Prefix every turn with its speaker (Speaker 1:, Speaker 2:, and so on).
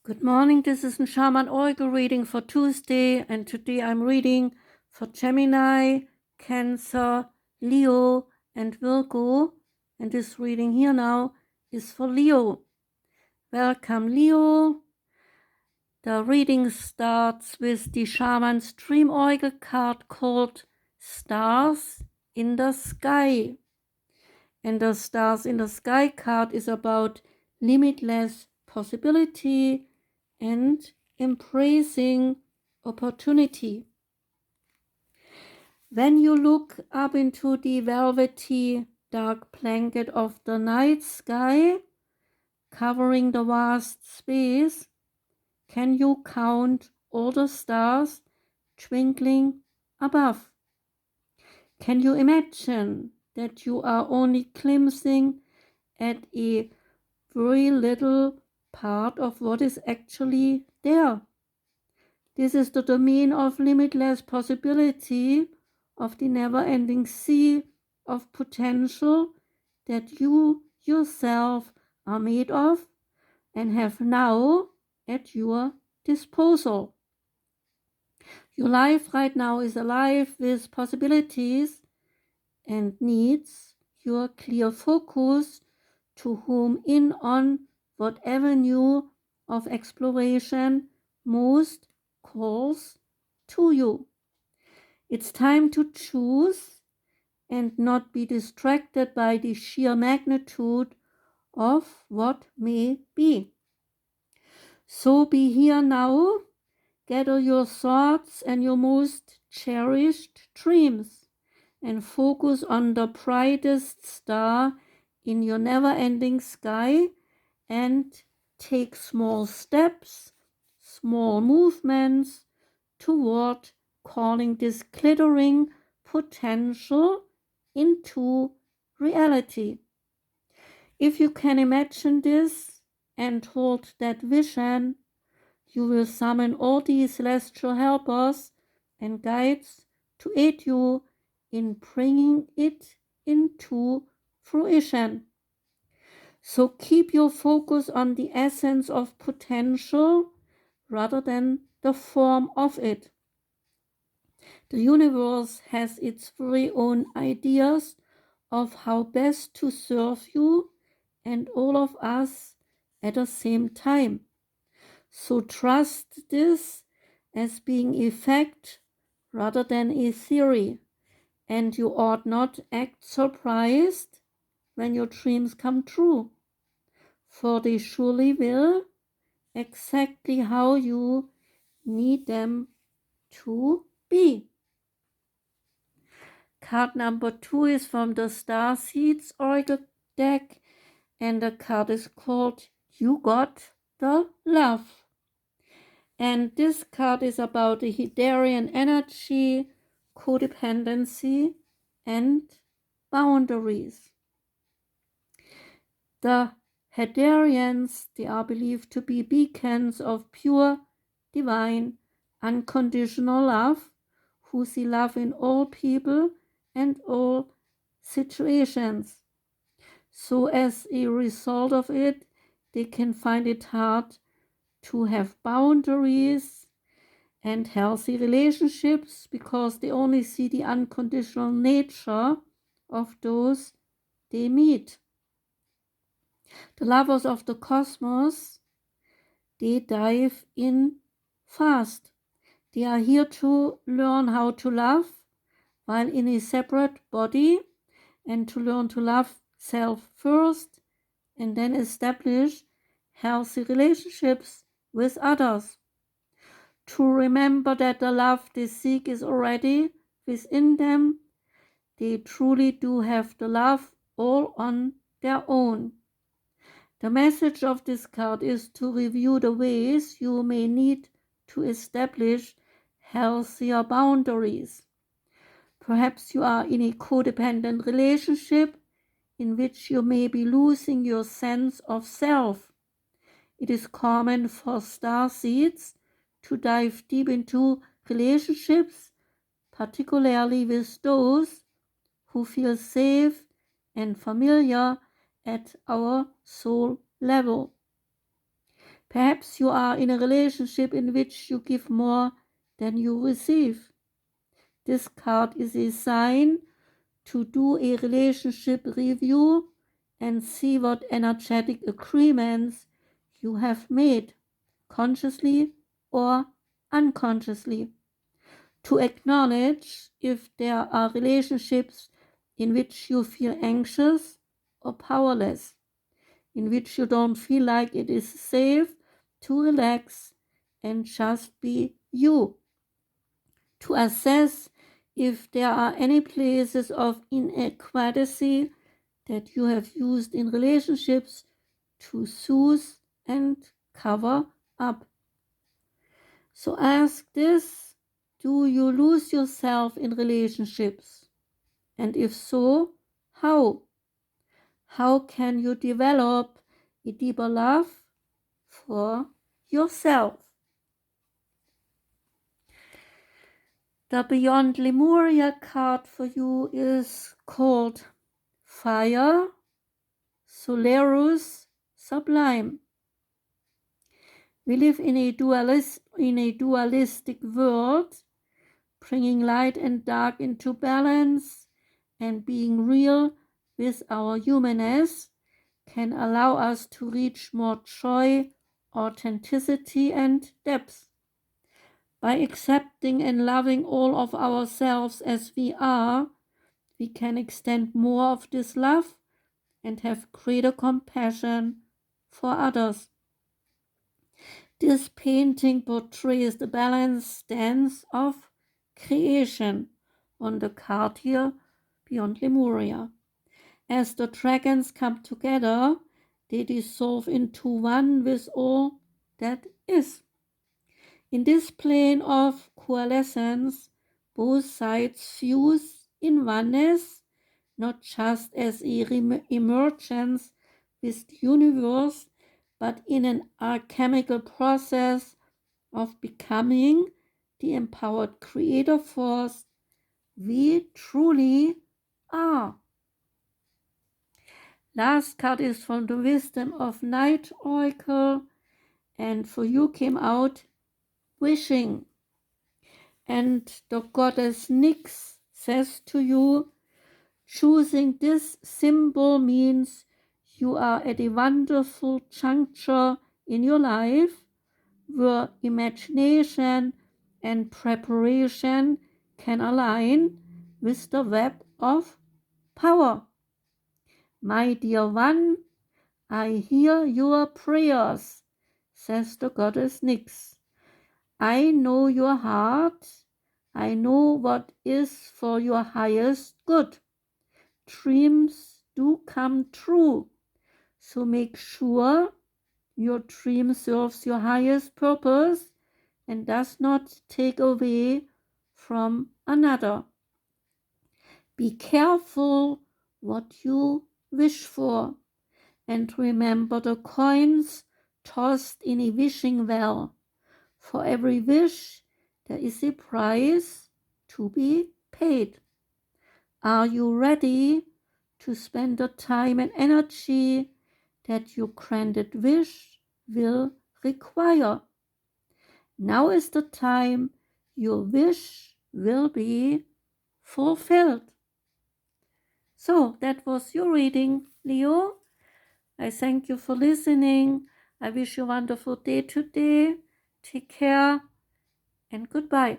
Speaker 1: Good morning, this is a Shaman Oracle reading for Tuesday, and today I'm reading for Gemini, Cancer, Leo, and Virgo, and this reading here now is for Leo. Welcome, Leo. The reading starts with the Shaman's Dream Oracle card called Stars in the Sky. And the Stars in the Sky card is about limitless possibility and embracing opportunity. When you look up into the velvety dark blanket of the night sky, covering the vast space, can you count all the stars twinkling above? Can you imagine that you are only glimpsing at a very little part of what is actually there? This is the domain of limitless possibility, of the never-ending sea of potential that you yourself are made of and have now at your disposal. Your life right now is alive with possibilities and needs your clear focus to home in on what avenue of exploration most calls to you. It's time to choose and not be distracted by the sheer magnitude of what may be. So be here now, gather your thoughts and your most cherished dreams, and focus on the brightest star in your never-ending sky, and take small steps, small movements toward calling this glittering potential into reality. If you can imagine this and hold that vision, you will summon all these celestial helpers and guides to aid you in bringing it into fruition. So keep your focus on the essence of potential rather than the form of it. The universe has its very own ideas of how best to serve you and all of us at the same time. So trust this as being a fact rather than a theory, and you ought not act surprised when your dreams come true, for they surely will, exactly how you need them to be. Card number 2 is from the Starseed Oracle deck, and the card is called You Got the Love. And this card is about the Hadrian energy, codependency, and boundaries. The Hadrians, they are believed to be beacons of pure, divine, unconditional love, who see love in all people and all situations. So as a result of it, they can find it hard to have boundaries and healthy relationships because they only see the unconditional nature of those they meet. The lovers of the cosmos, they dive in fast. They are here to learn how to love while in a separate body, and to learn to love self first and then establish healthy relationships with others. To remember that the love they seek is already within them. They truly do have the love all on their own. The message of this card is to review the ways you may need to establish healthier boundaries. Perhaps you are in a codependent relationship in which you may be losing your sense of self. It is common for starseeds to dive deep into relationships, particularly with those who feel safe and familiar at our soul level. Perhaps you are in a relationship in which you give more than you receive. This card is a sign to do a relationship review and see what energetic agreements you have made, consciously or unconsciously. To acknowledge if there are relationships in which you feel anxious or powerless, in which you don't feel like it is safe to relax and just be you. To assess if there are any places of inadequacy that you have used in relationships to soothe and cover up. So ask this: do you lose yourself in relationships? And if so, how? How can you develop a deeper love for yourself? The Beyond Lemuria card for you is called Fire, Solerus Sublime. We live in a dualistic world, bringing light and dark into balance, and being real with our humanness can allow us to reach more joy, authenticity, and depth. By accepting and loving all of ourselves as we are, we can extend more of this love and have greater compassion for others. This painting portrays the balanced dance of creation on the card here, Beyond Lemuria. As the dragons come together, they dissolve into one with all that is. In this plane of coalescence, both sides fuse in oneness, not just as a emergence with the universe, but in an alchemical process of becoming the empowered creator force we truly are. Last card is from the Wisdom of Night Oracle, and for you came out Wishing. And the Goddess Nyx says to you, choosing this symbol means you are at a wonderful juncture in your life where imagination and preparation can align with the web of power. My dear one, I hear your prayers, says the Goddess Nyx. I know your heart. I know what is for your highest good. Dreams do come true, so make sure your dream serves your highest purpose and does not take away from another. Be careful what you wish for, and remember the coins tossed in a wishing well. For every wish, there is a price to be paid. Are you ready to spend the time and energy that your granted wish will require? Now is the time your wish will be fulfilled. So that was your reading, Leo. I thank you for listening. I wish you a wonderful day today. Take care and goodbye.